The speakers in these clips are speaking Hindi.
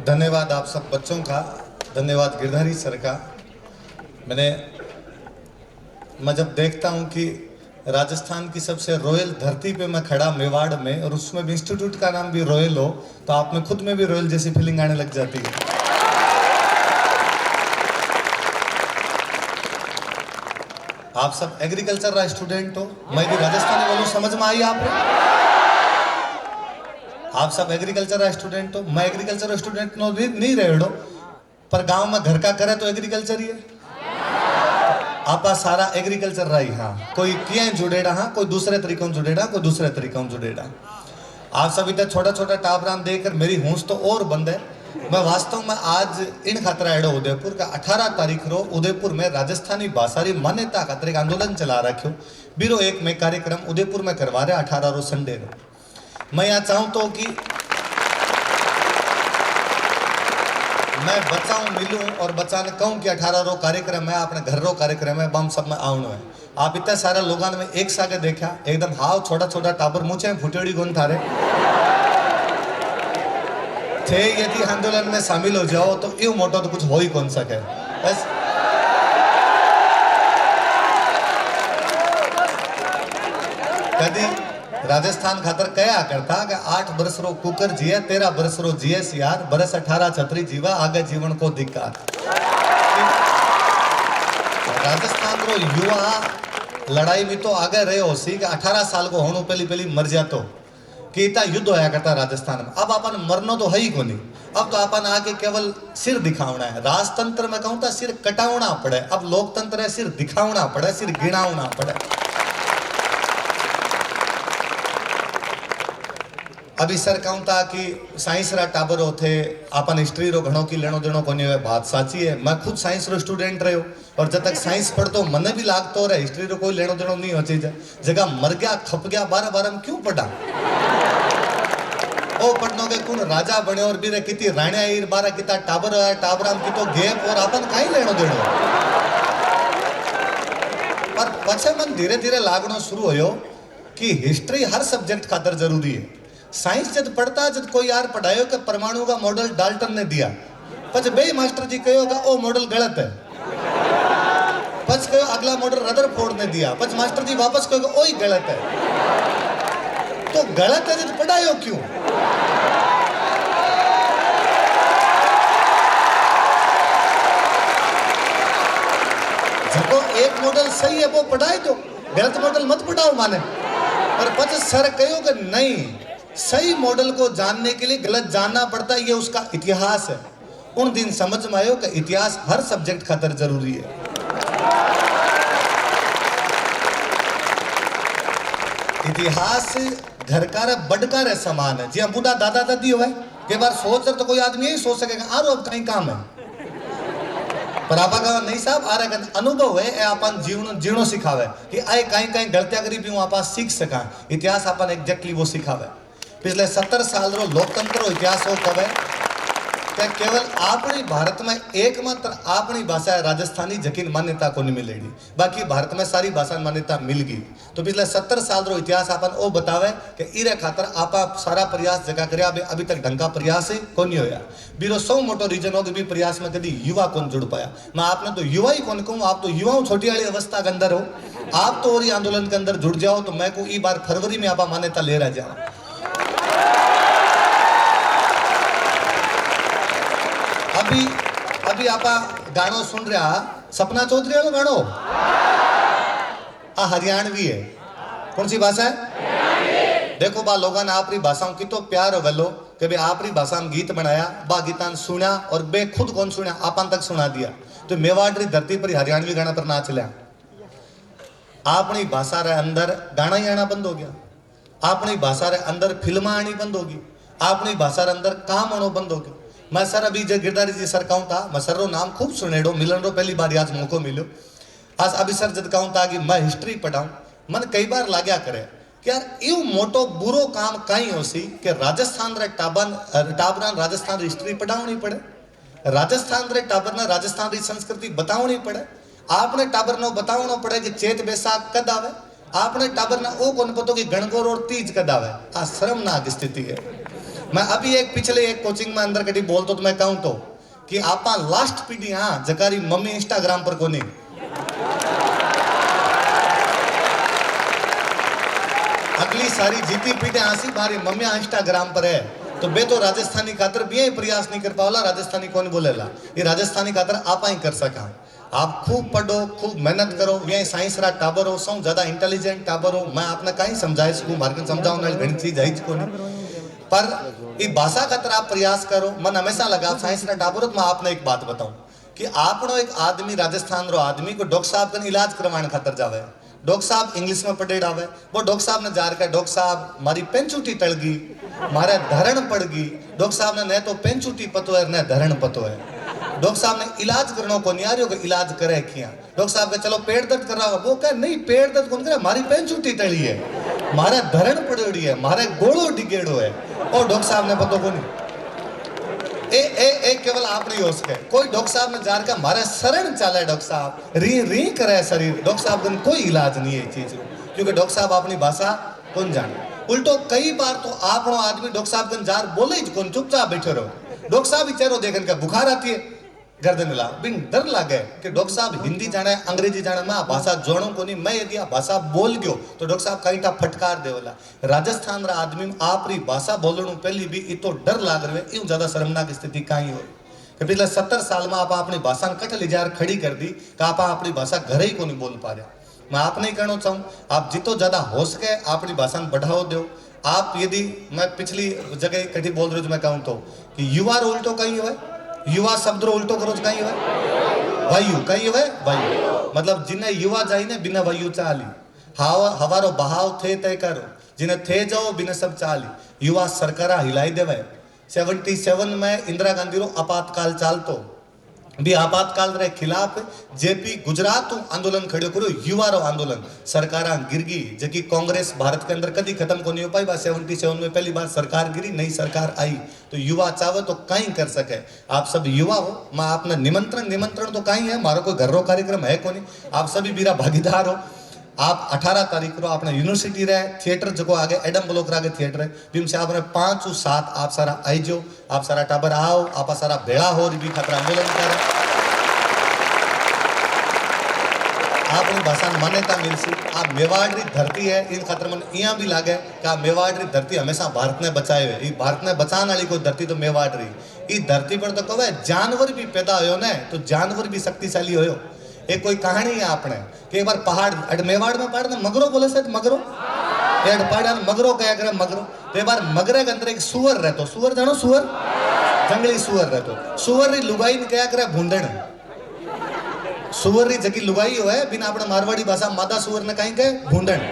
धन्यवाद आप सब बच्चों का, धन्यवाद गिरधारी सर का। मैं जब देखता हूँ कि राजस्थान की सबसे रॉयल धरती पे मैं खड़ा मेवाड़ में, और उसमें भी इंस्टीट्यूट का नाम भी रॉयल हो, तो आप में खुद में भी रॉयल जैसी फीलिंग आने लग जाती है। आप सब एग्रीकल्चर का स्टूडेंट हो, मैं भी राजस्थानी बोलूं, समझ में आई आपको? आप सब एग्रीकल्चर का स्टूडेंट हो, मैं एग्रीकल्चर स्टूडेंट नहीं रहे हो, पर गांव में घर का करे तो एग्रीकल्चर ही है। आपा सारा एग्रीकल्चर रही, हाँ कोई किए जुड़ेड़ा, हाँ कोई दूसरे तरीकों जुड़ेड़ा, कोई दूसरे तरीकों जुड़ेड़ा। आप सभी तक छोटा छोटा टाबरान देकर मेरी होश तो और बंद है। मैं वास्तव में आज इन खतरा एडो उदयपुर का 18 तारीख रो उदयपुर में राजस्थानी भाषा री मान्यता खातर एक आंदोलन चला रखो बीरो एक में कार्यक्रम उदयपुर में करवा रहे 18 रो संडे रो। मैं यहाँ चाहूँ तो कि मैं बचाऊं मिलूं और बचाने कहूं कि 18 रो कार्यक्रम है, अपने घर रो कार्यक्रम है, बम सब में आउनो है। आप इतने सारे लोगों में एक सागे देखा, एकदम हाव छोटा छोटा टाबर मुझे फुटेड़ी गुन थारे थे। यदि आंदोलन में शामिल हो जाओ तो यूं मोटो तो कुछ हो ही कौन सके। बस कदी राजस्थान खातर कया करता कि 8 बरस रो कुकर जिए, 13 बरस रो जिए सियार, बरस 18 छतरी जीवा, आगे जीवन को दिक्कत। राजस्थान रो युवा लड़ाई में तो आगे रहे हो सी कि 18 साल को होनो पहली मर जातो कि इतना युद्ध होया करता राजस्थान में। अब अपन मरनो तो है ही कोनी, अब तो अपन आके केवल सिर दिखावना है। राजतंत्र में कहूँ तो सिर कटावना पड़े, अब लोकतंत्र है सिर दिखावना पड़े, सिर गिनावना पड़े। अभी सर कहूँ था कि साइंस रा टाबर होते अपन हिस्ट्री रो घणो की लेनो देनो कोनी है, बात साची है। मैं खुद साइंस रो स्टूडेंट रहो और जब तक साइंस पढ़तो मने भी लागतो रहे हिस्ट्री रो कोई लेनो देनो नहीं हो चीज जगह मर गया खप गया 12 हम क्यों पढ़ा। ओ पढ़नो के कौन राजा बने और बीरे किती राणिया ईर 12 किता टाबर है, टाबराम की तो गैप और अपन काई लेनो देनो। पर पछे मन धीरे धीरे लागनो शुरू होयो कि हिस्ट्री हर सब्जेक्ट खातर जरूरी है। साइंस जब पढ़ता जब कोई यार पढ़ायो कि परमाणु का मॉडल डाल्टन ने दिया, पछ बे मास्टर जी कहो कि ओ मॉडल गलत है, पछ कहो अगला मॉडल रदरफोर्ड ने दिया, पछ मास्टर जी वापस कहो कि ओ ही गलत है। तो गलत है जब पढ़ायो क्यों? जब एक मॉडल सही है वो पढ़ाए दो, गलत मॉडल मत पढ़ाओ माने। पर पछ सर कहो कि नहीं, सही मॉडल को जानने के लिए गलत जानना पड़ता है, ये उसका इतिहास है। उन दिन समझ में आयो कि इतिहास हर सब्जेक्ट खातर जरूरी है। इतिहास घर का रे बड़का रे समान है। जी बूढ़ा दादा दादी हो के बार सोच तो कोई आदमी यही सोच सकेगा आरो अब कहीं काम है, पर आपा का नहीं साहब आ रहा अनुभव है अपन जीवन जीवनो सिखावे कि आए कहीं कहीं गलतियां करी भी आप सीख सका। इतिहास अपन एग्जैक्टली वो सिखावे। पिछले 70 साल रो लोकतंत्र इतिहास हो कवे कि केवल अपनी भारत में एकमात्र अपनी भाषा राजस्थानी जकीन मान्यता को नहीं मिलेगी, बाकी भारत में सारी भाषा मान्यता मिल गई। तो पिछले 70 साल रो इतिहास अपन वो बतावे कि इरे खातर आपा सारा प्रयास जगह करे, अभी तक ढंग का प्रयास ही को नहीं होया। बीरो 100 मोटो रीजन हो कि भी प्रयास में कभी युवा कौन जुड़ पाया। मैं आपने तो युवा ही कौन कहूँ, आप तो युवाओं छोटी वाली अवस्था के अंदर हो, आप तो और आंदोलन के अंदर जुड़ जाओ। तो मैं को ई बार फरवरी में आपा मान्यता ले रहा जाओ। अभी आप गानो सुन रहा सपना चौधरी वाला गानो, हरियाणवी है। कौन सी भाषा है? देखो बा लोगों ने आपरी भाषाओं की तो प्यार वेलो कि भाई आपरी भाषा में गीत बनाया, बा गीतान सुना और बे खुद कौन सुना आपन तक सुना दिया। तो मेवाड़ री धरती पर हरियाणवी गाना पर नाच लिया। अपनी भाषा रे अंदर गाना ही आना बंद हो गया, अपनी भाषा रे अंदर फिल्म आनी बंद होगी, अपनी भाषा रे अंदर काम आना बंद हो गया। मैं सर अभी जो गिरधारी जी सर कहूँ था, मैं सर रो नाम खूब सुनेड़ो मिलन रो पहली बार आज मौको मिलो। आज अभी सर जब कहूँ था कि मैं हिस्ट्री पढ़ाऊँ, मन कई बार लाग्या करे कि यार यू मोटो बुरो काम कहीं हो सी कि राजस्थान रे टाबरान राजस्थान री हिस्ट्री पढ़ावनी पड़े, राजस्थान रे टाबरना राजस्थान री संस्कृति बतावनी पड़े। आपने टाबर नो बतावनो पड़े कि चेत बैसाख कद आवे, आपने टाबर ना ओ कौन पतो कि गणगौर और तीज कद आवे। आ शर्मनाक स्थिति है। मैं अभी एक पिछले एक कोचिंग में अंदर कभी बोलतो तो मैं कहूं तो कि आपा लास्ट पीढ़ी हाँ जकारी मम्मी इंस्टाग्राम पर कोनी अगली सारी जीती पीढ़ी आसी मारी मम्मी इंस्टाग्राम पर है तो बे तो राजस्थानी खातर भी प्रयास नहीं कर पावला राजस्थानी कौन बोलेला ये राजस्थानी खातर आप ही कर सका आप खूब पढ़ो खूब मेहनत करो ये साइंस रा टाबर हो सौ ज्यादा इंटेलिजेंट टाबर हो मैं आपने कहीं समझाए सकूं मार्केट समझाऊं ना घणी चीज है को पर ये भाषा खातर आप प्रयास करो मन हमेशा लगा साइंस रा टाबर हो तो मैं आपने एक बात बताऊं कि आपनो एक आदमी राजस्थान रो आदमी को डॉक्टर साहब का इलाज करवाने खातर जावे डॉक्टर साहब इंग्लिश में पढ़ेड़ आवे वो डॉक्टर साहब ने जार कर डॉक्टर साहब मारी पेंचूटी टल गई मारे धरण पड़ गई डॉक्टर साहब ने न तो पेंचूटी पतो है न धरण पतो है डॉक्टर साहब ने इलाज करनो को नहीं आ रही हो इलाज करे किया डॉक्टर साहब के चलो पेट दर्द कर रहा हो वो कहे नहीं पेट दर्द कौन करे मारी पेंचूटी टली है मारे धरण पड़ोड़ी है मारे गोड़ो डिगेड़ो है और डॉक्टर साहब ने पतो को नहीं ए केवल आप नहीं हो सके कोई डॉक्टर साहब ने जार का मारे शरण चाले डॉक्टर साहब री री करे शरीर डॉक्टर साहब का कोई इलाज नहीं है चीज क्योंकि डॉक्टर साहब अपनी भाषा कौन जाने उल्टो कई बार तो आपनो आदमी डॉक्टर साहब का जार बोले ही कौन चुपचाप बैठे रहो डॉक्टर साहब ही चेहरो देखन का बुखार आती है गर्दन ला बिन डर लागे कि डॉक्टर साहब हिंदी जाने अंग्रेजी जाने मैं भाषा जोड़ो को नहीं मैं यदि भाषा बोल गयो तो डॉक्टर साहब कहीं फटकार देवला राजस्थान रा आदमी आपरी भाषा बोलणु पहली भी इतो डर लाग रहे यूं ज्यादा शर्मनाक स्थिति कहीं हो कि पिछले 70 साल में आप अपनी भाषा कट लिजार खड़ी कर दी कि आप अपनी भाषा घरे ही को नहीं बोल पा रहे मैं आप नहीं कहना चाहूँ आप जितो ज्यादा हो सके अपनी भाषा बढ़ाओ दो आप यदि मैं पिछली जगह कभी बोल रहे हो मैं कहूँ तो कि युवा रो उल्टो कहीं हो युवा शब्द रो उल्टो करो कहीं हो वायु कहीं हो वायु मतलब जिन्हें युवा जाई ने बिना वायु चाली हवारो बहाव थे तय करो जिन्हें थे जाओ बिना सब चाली युवा सरकारा हिलाई देवे 77 में इंदिरा गांधी रो आपातकाल चालतो भी आपातकाल रे खिलाफ जेपी गुजरात आंदोलन खड़ो करो युवा रो आंदोलन सरकारा गिर गई जबकि कांग्रेस भारत के अंदर कभी खत्म को नहीं हो पाई 77 में पहली बार सरकार गिरी नई सरकार आई तो युवा चाहे तो कहीं कर सके आप सब युवा हो मैं आपने निमंत्रण तो कहीं है मारो कोई घर रो कार्यक्रम है को नहीं आप सभी मेरा भागीदार हो आप 18 तारीख को अपना यूनिवर्सिटी रहे थिएटर जो आगे एडम ब्लॉक आगे थिएटर है भीम से आपने 5 से 7 आप सारा आईजो आप सारा टाबर आओ आप सारा भेड़ा हो भी खतरा आंदोलन करे आपनी भाषा मान्यता मिलसी आप मेवाड़ री धरती है इन खतर मन यहाँ भी लागे कि आ मेवाड़ री धरती हमेशा भारत ने बचाए हुए भारत ने बचाने वाली कोई धरती तो मेवाड़ रही इस धरती पर तो कहे जानवर भी पैदा हो ने तो जानवर भी शक्तिशाली हो एक कोई कहानी है आपने कि एक बार पहाड़ मेवाड़ में पहाड़ मगरो बोले से मगरो पहाड़ मगरो क्या करे मगरो तो एक बार मगरे के अंदर एक सुअर रहतो सुअर जानो सुअर जंगली सुअर रहतो सुअर री लुगाई ने क्या करे भूंडण सुअर री जगी लुगाई हो है बिना अपने मारवाड़ी भाषा मादा सुअर ने कहीं कहे भूंडण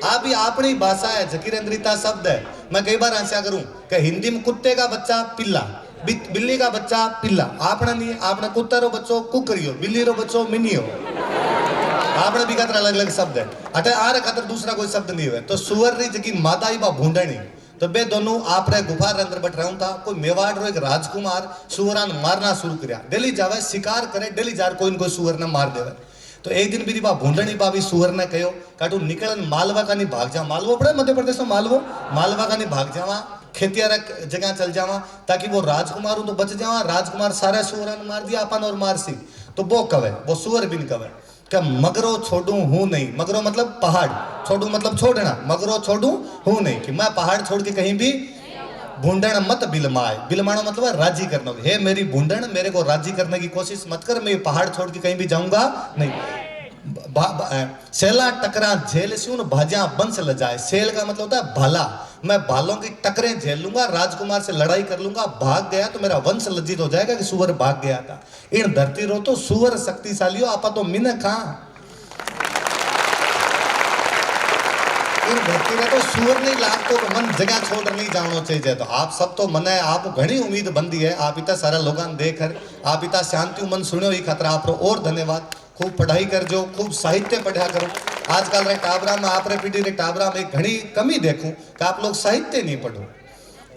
आ भी अपनी भाषा है जकीरेंद्रिता शब्द है मैं कई बार आशा करूं कि हिंदी में कुत्ते का बच्चा पिल्ला बिल्ली का बच्चा पिल्ला आपने नहीं आपने कुत्ता रो बच्चो कुकरियो बिल्ली रो बच्चो मिनियो आपने भी खातर अलग अलग शब्द है अटे आ रे खातर दूसरा कोई शब्द नहीं है तो सुअर री जगी मादा ही बा भूंडणी तो बे दोनों आप रे गुफा रे अंदर बैठ रहूं था कोई मेवाड़ रो एक राजकुमार सुअरान मारना शुरू करया डेली जावे शिकार करे डेली जार कोई न कोई सुअर ने मार देवे तो एक दिन भी बा भूंडणी बा भी सुअर ने कहो काटू निकलन मालवा का नहीं भाग जा मालवो पड़े मध्य प्रदेश में मालवा का नहीं भाग जावा खेतियारा जगह चल जावा ताकि वो राजकुमार तो बच जावा राजकुमार सारे सुअर ने मार दिया अपन और मारसी तो वो कवे वो सुअर भी कवे क्या मगरो छोड़ू हूं नहीं मगरो मतलब पहाड़ छोड़ू मतलब छोड़ना मगरो छोड़ू हूं नहीं कि मैं पहाड़ छोड़ के कहीं भी भूंडण मत बिलमाए बिलमानो मतलब राजी करना हे मेरी भूंडण मेरे को राजी करने की कोशिश मत कर मैं पहाड़ छोड़ के कहीं भी जाऊंगा नहीं सेला टकरा झेल सून भाजा बंस ल जाए सेल का मतलब होता है भाला मैं भालों की टकरें झेल लूंगा राजकुमार से लड़ाई कर लूंगा भाग गया तो मेरा वंश लज्जित हो जाएगा कि सुअर भाग गया था इन धरती रो तो सुअर शक्तिशाली हो आपा तो मिन कहां इन धरती में तो सुअर नहीं लागतो तो मन जगह छोड़ नहीं जानो चाहिए तो आप सब तो मन है आप घनी उम्मीद बंदी है आप इतना सारा लोगों देख आप इतना शांति मन सुनो ही खतरा आप और धन्यवाद खूब पढ़ाई कर जो खूब साहित्य पढ़ा करो आजकल रे टाबरा में आप रे पीढ़ी रे टाबरा में घनी कमी देखूं कि आप लोग साहित्य नहीं पढ़ो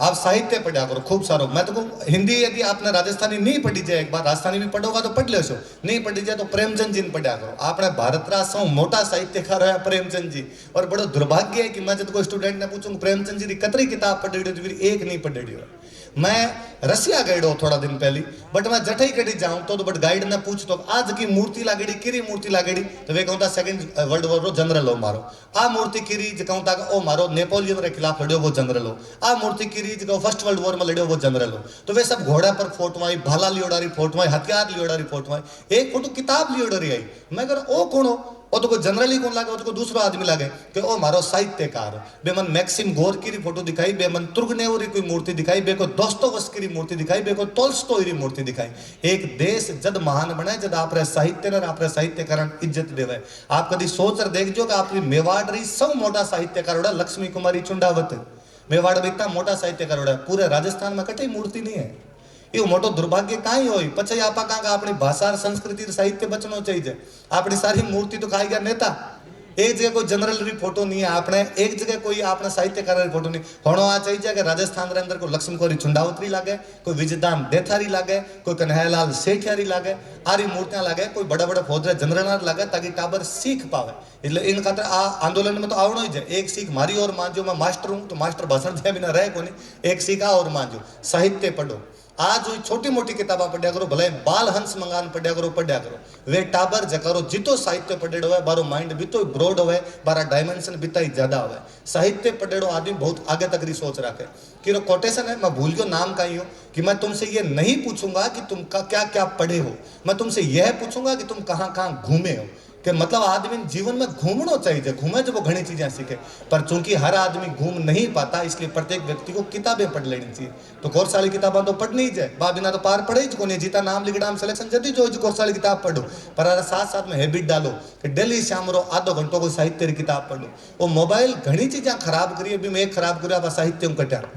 आप साहित्य पढ़ा करो खूब सारो। मैं तो कहूँ हिंदी यदि आपने राजस्थानी नहीं पढ़ी जाए, एक बार राजस्थानी भी पढ़ोगा तो पढ़ लेशो, नहीं पढ़ी जाए तो प्रेमचंद जी ने पढ़ा करो। आपने भारत रा सौ मोटा साहित्यकार है प्रेमचंद जी। और बड़ो दुर्भाग्य है कि मैं जब कोई स्टूडेंट ने पूछूं प्रेमचंद जी की कतरी किताब पढ़ी तो फिर एक नहीं पढ़ी हो। मैं रसिया गयो थोड़ा दिन पहली, बट मैं जठई कड़ी जाऊं तो बट गाइड ने पूछ तो आज की मूर्ति लागेड़ी किरी मूर्ति लागेड़ी, तो वे कहता सेकंड वर्ल्ड वॉर रो जनरल हो मारो। आ मूर्ति किरी जो कहता ओ मारो नेपोलियन रे खिलाफ लड़ियो वो जनरल हो। आ मूर्ति किरी जो फर्स्ट वर्ल्ड वॉर में लड़ियो वो जनरल हो। तो वे सब घोड़ा पर फोटो आई, भाला लियोड़ारी फोटो आई, हथियार लियोड़ारी फोटो आई, एक फोटो किताब लियोड़ारी आई। मैं कह ओ कौन हो? वो तो कोई जनरली कौन लागे, वो तो कोई दूसरा आदमी लागे कि ओ मारो साहित्यकार। बे मन मैक्सिम गोरकी री फोटो दिखाई, बे मन तुर्गनेव री कोई मूर्ति दिखाई, बे को दोस्तोवस्की री मूर्ति दिखाई, बे को टोल्स्टॉय री मूर्ति दिखाई। एक देश जद महान बने जद आपरे साहित्य ने आपरे साहित्यकार इज्जत देवे। आप कभी सोच कर देखजो कि आपकी मेवाड़ री सब मोटा साहित्यकार होड़ा लक्ष्मी कुमारी चुंडावत। मेवाड़ में इतना मोटा साहित्यकार होड़ा, पूरे राजस्थान में कटी मूर्ति नहीं है। ये मोटो दुर्भाग्य काई होई। पछे आपा कांगा अपनी भाषा संस्कृति साहित्य बचनो चाहिए। अपनी सारी मूर्ति तो खाई गया नेता। एक जगह कोई जनरल री फोटो नहीं है आपने, एक जगह कोई आपने साहित्यकार री फोटो नहीं होनो। आ चाहिए कि राजस्थान रे अंदर कोई लक्ष्मी कोरी चुंडावतरी लागे, कोई विजयदान देथारी लागे, कोई कन्हैयालाल सेठियारी लागे, आरी मूर्तियां लागे, कोई बड़ा बड़ा फौजदार जनरल लागे, ताकि टाबर सीख पावे। એટલે इन खातर आ आंदोलन में तो आवणो ही है। एक सीख मारी और मांजो, मैं मास्टर हूं तो मास्टर भाषण दिया बिना रहे कोनी। एक सीख आ और मांजो, साहित्य पढ़ो। आज छोटी मोटी किताबा पढ़िया करो, भले बाल हंस मंगान पढ़िया करो। वे टाबर जकारो जितो साहित्य पढ़ेड़ो है बारो माइंड बितो ब्रॉड होवे, बारा डायमेंशन बिता ही ज्यादा होवे। साहित्य पढ़ेड़ो आदमी बहुत आगे तक री सोच रखे। कि कोटेशन है, मैं भूल गयो नाम का ही हो, कि मैं तुमसे ये नहीं पूछूंगा कि तुम क्या क्या पढ़े हो, मैं तुमसे यह पूछूंगा कि तुम कहाँ कहाँ घूमे हो। कि मतलब आदमी जीवन में घूमना चाहिए, घूमे जब वो घनी चीजें सीखे। पर चूंकि हर आदमी घूम नहीं पाता, इसलिए प्रत्येक व्यक्ति को किताबें पढ़ लेनी चाहिए। तो कोर्स वाली किताबें तो पढ़नी ही जाए, बा बिना तो पार पढ़े ही को जीता नाम लिखना सिलेक्शन जल्दी जो कोर्स वाली किताब पढ़ो। पर साथ साथ में हैबिट डालो कि डेली शाम रो आधो घंटों को साहित्य की किताब पढ़ो। वो मोबाइल घनी चीजें खराब करिए, भी मैं एक खराब करिया साहित्य कटा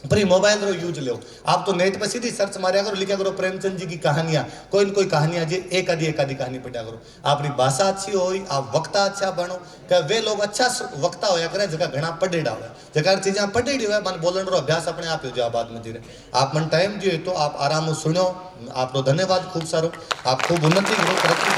पर मोबाइल रो यूज लो। आप तो नेट पर सीधी सर्च मारिया करो, लिखा करो प्रेमचंद जी की कहानियां, कोई न कोई कहानियां जी एक आधी कहानी पढ़ा करो। अपनी भाषा अच्छी हो, आप वक्ता अच्छा बनो। क्या वे लोग अच्छा वक्ता होया करे जगह घना पढ़ेड़ा हुआ, जगह चीजें पढ़ेड़ी हुआ, मन बोलन रो अभ्यास अपने आप हो जाए बाद में धीरे। आप मन टाइम जो है तो आप आराम सुनो। आप धन्यवाद खूब सारो, आप खूब उन्नति करो, तरक्की